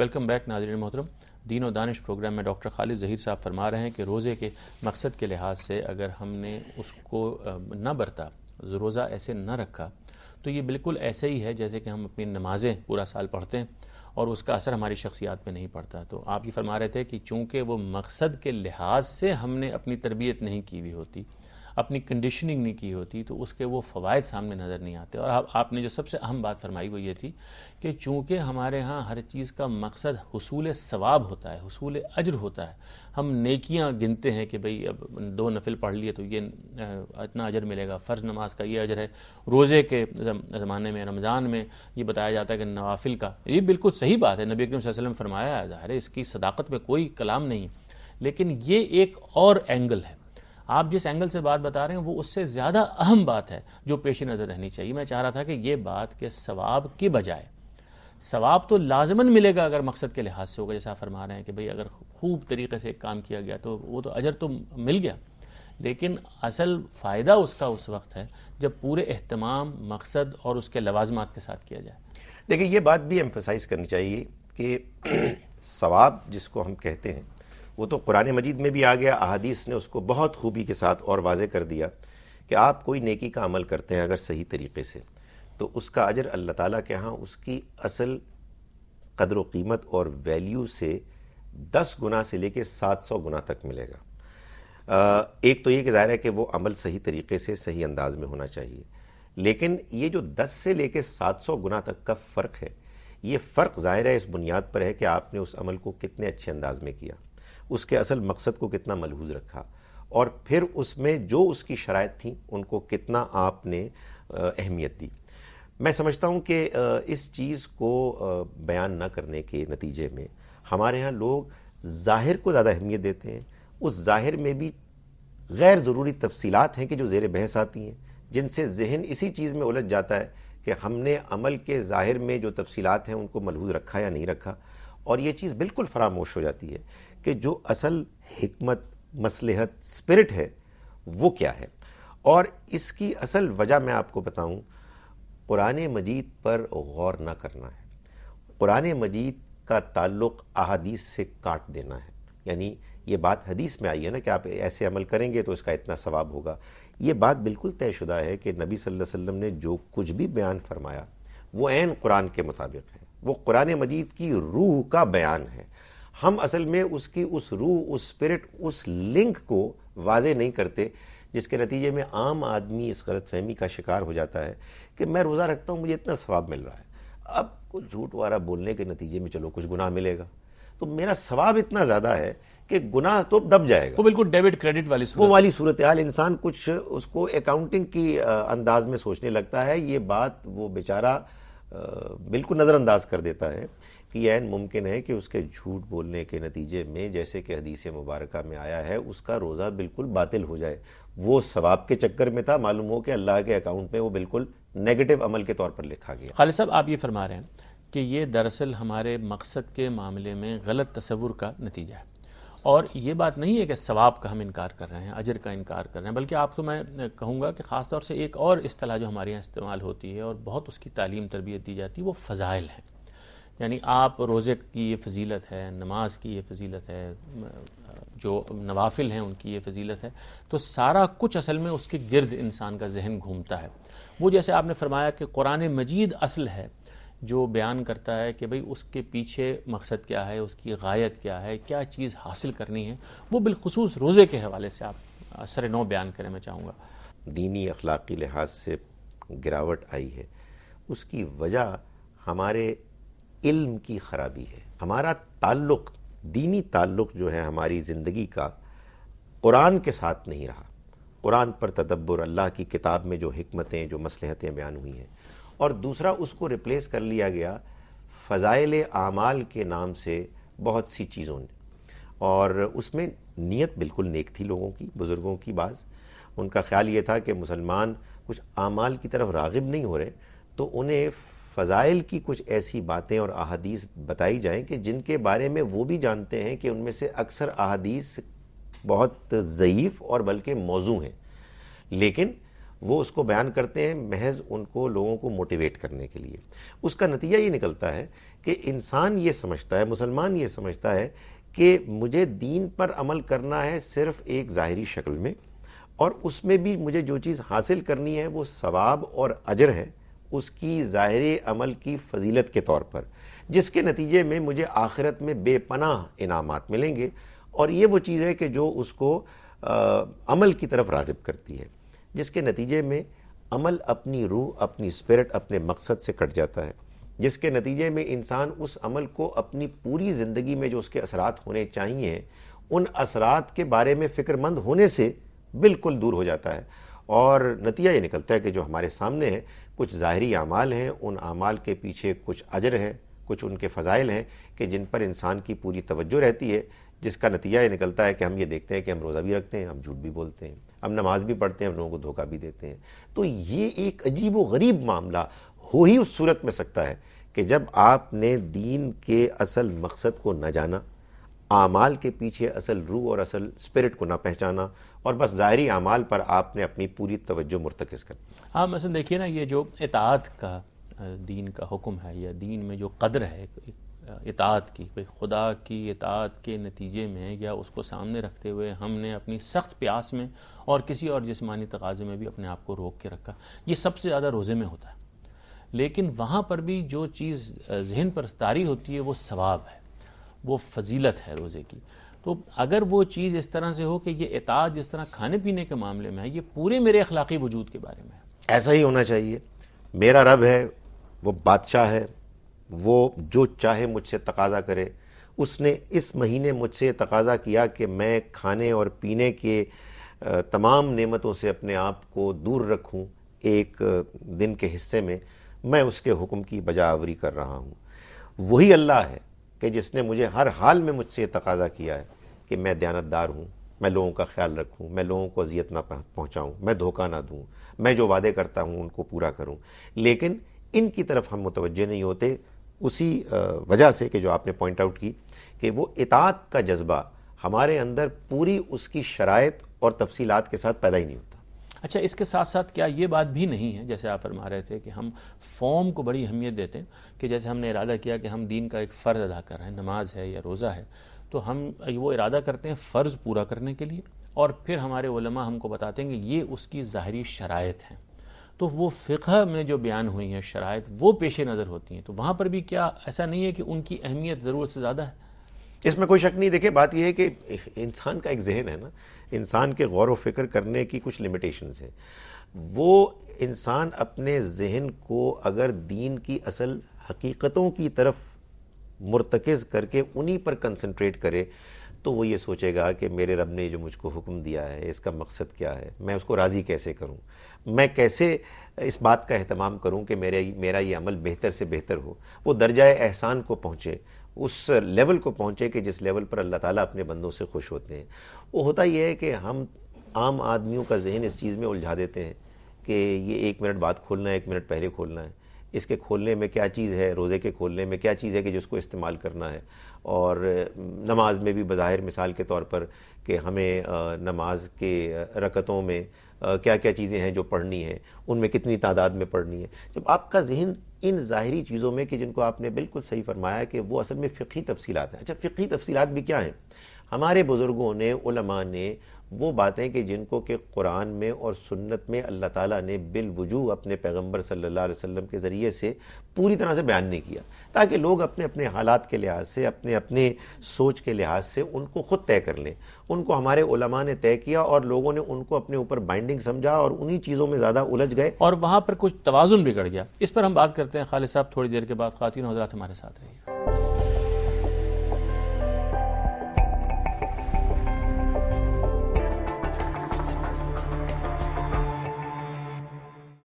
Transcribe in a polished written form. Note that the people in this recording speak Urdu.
ویلکم بیک ناظرین محترم. دین و دانش پروگرام میں ڈاکٹر خالد ظہیر صاحب فرما رہے ہیں کہ روزے کے مقصد کے لحاظ سے اگر ہم نے اس کو نہ برتا، روزہ ایسے نہ رکھا، تو یہ بالکل ایسے ہی ہے جیسے کہ ہم اپنی نمازیں پورا سال پڑھتے ہیں اور اس کا اثر ہماری شخصیات پہ نہیں پڑتا. تو آپ یہ فرما رہے تھے کہ چونکہ وہ مقصد کے لحاظ سے ہم نے اپنی تربیت نہیں کی ہوئی ہوتی، اپنی کنڈیشننگ نہیں کی ہوتی، تو اس کے وہ فوائد سامنے نظر نہیں آتے. اور آپ نے جو سب سے اہم بات فرمائی وہ یہ تھی کہ چونکہ ہمارے ہاں ہر چیز کا مقصد حصول ثواب ہوتا ہے، حصول اجر ہوتا ہے. ہم نیکیاں گنتے ہیں کہ بھئی اب 2 نفل پڑھ لیے تو یہ اتنا اجر ملے گا، فرض نماز کا یہ اجر ہے. روزے کے زمانے میں، رمضان میں یہ بتایا جاتا ہے کہ نوافل کا، یہ بالکل صحیح بات ہے، نبی اکرم صلی اللہ علیہ وسلم فرمایا ہے، ظاہر ہے اس کی صداقت میں کوئی کلام نہیں. لیکن یہ ایک اور اینگل ہے. آپ جس اینگل سے بات بتا رہے ہیں وہ اس سے زیادہ اہم بات ہے جو پیش نظر رہنی چاہیے. میں چاہ رہا تھا کہ یہ بات کہ ثواب کی بجائے، ثواب تو لازماً ملے گا اگر مقصد کے لحاظ سے ہوگا، جیسا فرما رہے ہیں کہ بھئی اگر خوب طریقے سے ایک کام کیا گیا تو وہ تو اجر تو مل گیا، لیکن اصل فائدہ اس کا اس وقت ہے جب پورے اہتمام، مقصد اور اس کے لوازمات کے ساتھ کیا جائے. دیکھیں یہ بات بھی ایمفسائز کرنی چاہیے کہ ثواب جس کو ہم کہتے ہیں وہ تو قرآن مجید میں بھی آ گیا، احادیث نے اس کو بہت خوبی کے ساتھ اور واضح کر دیا کہ آپ کوئی نیکی کا عمل کرتے ہیں اگر صحیح طریقے سے تو اس کا اجر اللہ تعالیٰ کے ہاں اس کی اصل قدر و قیمت اور ویلیو سے 10 گنا سے لے کے 700 گنا تک ملے گا. ایک تو یہ کہ ظاہر ہے کہ وہ عمل صحیح طریقے سے صحیح انداز میں ہونا چاہیے، لیکن یہ جو 10 سے لے کے 700 گنا تک کا فرق ہے، یہ فرق ظاہر ہے اس بنیاد پر ہے کہ آپ نے اس عمل کو کتنے اچھے انداز میں کیا، اس کے اصل مقصد کو کتنا ملحوظ رکھا، اور پھر اس میں جو اس کی شرائط تھیں ان کو کتنا آپ نے اہمیت دی. میں سمجھتا ہوں کہ اس چیز کو بیان نہ کرنے کے نتیجے میں ہمارے ہاں لوگ ظاہر کو زیادہ اہمیت دیتے ہیں. اس ظاہر میں بھی غیر ضروری تفصیلات ہیں کہ جو زیر بحث آتی ہیں، جن سے ذہن اسی چیز میں الجھ جاتا ہے کہ ہم نے عمل کے ظاہر میں جو تفصیلات ہیں ان کو ملحوظ رکھا یا نہیں رکھا، اور یہ چیز بالکل فراموش ہو جاتی ہے کہ جو اصل حکمت، مصلحت، اسپرٹ ہے وہ کیا ہے. اور اس کی اصل وجہ میں آپ کو بتاؤں، قرآن مجید پر غور نہ کرنا ہے. قرآن مجید کا تعلق احادیث سے کاٹ دینا ہے. یعنی یہ بات حدیث میں آئی ہے نا کہ آپ ایسے عمل کریں گے تو اس کا اتنا ثواب ہوگا. یہ بات بالکل طے شدہ ہے کہ نبی صلی اللہ علیہ وسلم نے جو کچھ بھی بیان فرمایا وہ عین قرآن کے مطابق ہے، وہ قرآن مجید کی روح کا بیان ہے. ہم اصل میں اس کی اس روح، اس اسپرٹ، اس لنک کو واضح نہیں کرتے، جس کے نتیجے میں عام آدمی اس غلط فہمی کا شکار ہو جاتا ہے کہ میں روزہ رکھتا ہوں مجھے اتنا ثواب مل رہا ہے، اب کچھ جھوٹ وارہ بولنے کے نتیجے میں چلو کچھ گناہ ملے گا تو میرا ثواب اتنا زیادہ ہے کہ گناہ تو دب جائے گا. وہ بالکل ڈیبٹ کریڈٹ والی وہ والی صورتحال انسان کچھ اس کو اکاؤنٹنگ کی انداز میں سوچنے لگتا ہے. یہ بات وہ بیچارہ بالکل نظر انداز کر دیتا ہے کہ یہ عین ممکن ہے کہ اس کے جھوٹ بولنے کے نتیجے میں، جیسے کہ حدیث مبارکہ میں آیا ہے، اس کا روزہ بالکل باطل ہو جائے. وہ ثواب کے چکر میں تھا، معلوم ہو کہ اللہ کے اکاؤنٹ میں وہ بالکل نیگیٹو عمل کے طور پر لکھا گیا. خالد صاحب آپ یہ فرما رہے ہیں کہ یہ دراصل ہمارے مقصد کے معاملے میں غلط تصور کا نتیجہ ہے. اور یہ بات نہیں ہے کہ ثواب کا ہم انکار کر رہے ہیں، اجر کا انکار کر رہے ہیں، بلکہ آپ کو میں کہوں گا کہ خاص طور سے ایک اور اصطلاح جو ہمارے یہاں استعمال ہوتی ہے اور بہت اس کی تعلیم تربیت دی جاتی ہے وہ فضائل ہیں. یعنی آپ روزے کی یہ فضیلت ہے، نماز کی یہ فضیلت ہے، جو نوافل ہیں ان کی یہ فضیلت ہے، تو سارا کچھ اصل میں اس کے گرد انسان کا ذہن گھومتا ہے. وہ جیسے آپ نے فرمایا کہ قرآن مجید اصل ہے جو بیان کرتا ہے کہ بھئی اس کے پیچھے مقصد کیا ہے، اس کی غایت کیا ہے، کیا چیز حاصل کرنی ہے. وہ بالخصوص روزے کے حوالے سے آپ سر نو بیان کریں میں چاہوں گا. دینی اخلاقی لحاظ سے گراوٹ آئی ہے، اس کی وجہ ہمارے علم کی خرابی ہے. ہمارا تعلق، دینی تعلق جو ہے ہماری زندگی کا، قرآن کے ساتھ نہیں رہا. قرآن پر تدبر، اللہ کی کتاب میں جو حکمتیں، جو مصلحتیں بیان ہوئی ہیں، اور دوسرا اس کو ریپلیس کر لیا گیا فضائل اعمال کے نام سے بہت سی چیزوں نے. اور اس میں نیت بالکل نیک تھی لوگوں کی، بزرگوں کی. بعض ان کا خیال یہ تھا کہ مسلمان کچھ اعمال کی طرف راغب نہیں ہو رہے تو انہیں فضائل کی کچھ ایسی باتیں اور احادیث بتائی جائیں کہ جن کے بارے میں وہ بھی جانتے ہیں کہ ان میں سے اکثر احادیث بہت ضعیف اور بلکہ موضوع ہیں، لیکن وہ اس کو بیان کرتے ہیں محض ان کو، لوگوں کو موٹیویٹ کرنے کے لیے. اس کا نتیجہ یہ نکلتا ہے کہ انسان یہ سمجھتا ہے، مسلمان یہ سمجھتا ہے کہ مجھے دین پر عمل کرنا ہے صرف ایک ظاہری شکل میں، اور اس میں بھی مجھے جو چیز حاصل کرنی ہے وہ ثواب اور اجر ہے اس کی ظاہری عمل کی فضیلت کے طور پر، جس کے نتیجے میں مجھے آخرت میں بے پناہ انعامات ملیں گے، اور یہ وہ چیز ہے کہ جو اس کو عمل کی طرف راغب کرتی ہے، جس کے نتیجے میں عمل اپنی روح، اپنی اسپرٹ، اپنے مقصد سے کٹ جاتا ہے، جس کے نتیجے میں انسان اس عمل کو اپنی پوری زندگی میں جو اس کے اثرات ہونے چاہیے ان اثرات کے بارے میں فکر مند ہونے سے بالکل دور ہو جاتا ہے، اور نتیجہ یہ نکلتا ہے کہ جو ہمارے سامنے ہے کچھ ظاہری اعمال ہیں، ان اعمال کے پیچھے کچھ اجر ہے، کچھ ان کے فضائل ہیں کہ جن پر انسان کی پوری توجہ رہتی ہے، جس کا نتیجہ یہ نکلتا ہے کہ ہم یہ دیکھتے ہیں کہ ہم روزہ بھی رکھتے ہیں، ہم جھوٹ بھی بولتے ہیں، ہم نماز بھی پڑھتے ہیں، ہم لوگوں کو دھوکہ بھی دیتے ہیں۔ تو یہ ایک عجیب و غریب معاملہ ہو ہی اس صورت میں سکتا ہے کہ جب آپ نے دین کے اصل مقصد کو نہ جانا، اعمال کے پیچھے اصل روح اور اصل اسپرٹ کو نہ پہچانا، اور بس ظاہری اعمال پر آپ نے اپنی پوری توجہ مرتکز کر دی۔ ہاں مثلا دیکھیے نا، یہ جو اطاعت کا دین کا حکم ہے، یا دین میں جو قدر ہے اطاعت کی، خدا کی اطاعت کے نتیجے میں یا اس کو سامنے رکھتے ہوئے ہم نے اپنی سخت پیاس میں اور کسی اور جسمانی تقاضے میں بھی اپنے آپ کو روک کے رکھا، یہ سب سے زیادہ روزے میں ہوتا ہے۔ لیکن وہاں پر بھی جو چیز ذہن پر طاری ہوتی ہے وہ ثواب ہے، وہ فضیلت ہے روزے کی۔ تو اگر وہ چیز اس طرح سے ہو کہ یہ اطاعت جس طرح کھانے پینے کے معاملے میں ہے، یہ پورے میرے اخلاقی وجود کے بارے میں ہے۔ ایسا ہی ہونا چاہیے۔ میرا رب ہے، وہ بادشاہ ہے، وہ جو چاہے مجھ سے تقاضا کرے۔ اس نے اس مہینے مجھ سے تقاضا کیا کہ میں کھانے اور پینے کے تمام نعمتوں سے اپنے آپ کو دور رکھوں، ایک دن کے حصے میں اس کے حکم کی بجا آوری کر رہا ہوں۔ وہی اللہ ہے کہ جس نے مجھے ہر حال میں مجھ سے یہ تقاضا کیا ہے کہ میں دیانتدار ہوں، میں لوگوں کا خیال رکھوں، میں لوگوں کو اذیت نہ پہنچاؤں، میں دھوکہ نہ دوں، میں جو وعدے کرتا ہوں ان کو پورا کروں۔ لیکن ان کی طرف ہم متوجہ نہیں ہوتے، اسی وجہ سے کہ جو آپ نے پوائنٹ آؤٹ کی کہ وہ اطاعت کا جذبہ ہمارے اندر پوری اس کی شرائط اور تفصیلات کے ساتھ پیدا ہی نہیں ہوتا۔ اچھا، اس کے ساتھ ساتھ کیا یہ بات بھی نہیں ہے، جیسے آپ فرما رہے تھے کہ ہم فارم کو بڑی اہمیت دیتے ہیں، کہ جیسے ہم نے ارادہ کیا کہ ہم دین کا ایک فرض ادا کر رہے ہیں، نماز ہے یا روزہ ہے، تو ہم وہ ارادہ کرتے ہیں فرض پورا کرنے کے لیے، اور پھر ہمارے علماء ہم کو بتاتے ہیں کہ یہ اس کی ظاہری شرائط ہیں، تو وہ فقہ میں جو بیان ہوئی ہیں شرائط وہ پیش نظر ہوتی ہیں، تو وہاں پر بھی کیا ایسا نہیں ہے کہ ان کی اہمیت ضرورت سے زیادہ ہے؟ اس میں کوئی شک نہیں۔ دیکھیں بات یہ ہے کہ انسان کا ایک ذہن ہے نا، انسان کے غور و فکر کرنے کی کچھ لمیٹیشنز ہیں۔ وہ انسان اپنے ذہن کو اگر دین کی اصل حقیقتوں کی طرف مرتکز کر کے انہی پر کنسنٹریٹ کرے تو وہ یہ سوچے گا کہ میرے رب نے جو مجھ کو حکم دیا ہے اس کا مقصد کیا ہے، میں اس کو راضی کیسے کروں، میں کیسے اس بات کا اہتمام کروں کہ میرا یہ عمل بہتر سے بہتر ہو، وہ درجہ احسان کو پہنچے، اس لیول کو پہنچے کہ جس لیول پر اللہ تعالیٰ اپنے بندوں سے خوش ہوتے ہیں۔ وہ ہوتا یہ ہے کہ ہم عام آدمیوں کا ذہن اس چیز میں الجھا دیتے ہیں کہ یہ 1 منٹ بعد کھولنا ہے، 1 منٹ پہلے کھولنا ہے، اس کے کھولنے میں کیا چیز ہے، روزے کے کھولنے میں کیا چیز ہے کہ جس کو استعمال کرنا ہے، اور نماز میں بھی بظاہر مثال کے طور پر کہ ہمیں نماز کے رکعتوں میں کیا کیا چیزیں ہیں جو پڑھنی ہیں، ان میں کتنی تعداد میں پڑھنی ہے۔ جب آپ کا ذہن ان ظاہری چیزوں میں کہ جن کو آپ نے بالکل صحیح فرمایا کہ وہ اصل میں فقہی تفصیلات ہیں۔ اچھا، فقہی تفصیلات بھی کیا ہیں؟ ہمارے بزرگوں نے، علماء نے وہ باتیں کہ جن کو کہ قرآن میں اور سنت میں اللہ تعالیٰ نے بالوجوہ اپنے پیغمبر صلی اللہ علیہ وسلم کے ذریعے سے پوری طرح سے بیان نہیں کیا، تاکہ لوگ اپنے اپنے حالات کے لحاظ سے، اپنے اپنے سوچ کے لحاظ سے ان کو خود طے کر لیں۔ ان کو ہمارے علماء نے طے کیا اور لوگوں نے ان کو اپنے اوپر بائنڈنگ سمجھا اور انہی چیزوں میں زیادہ الجھ گئے، اور وہاں پر کچھ توازن بگڑ گیا۔ اس پر ہم بات کرتے ہیں خالد صاحب تھوڑی دیر کے بعد۔ خواتین و حضرات ہمارے ساتھ رہیے۔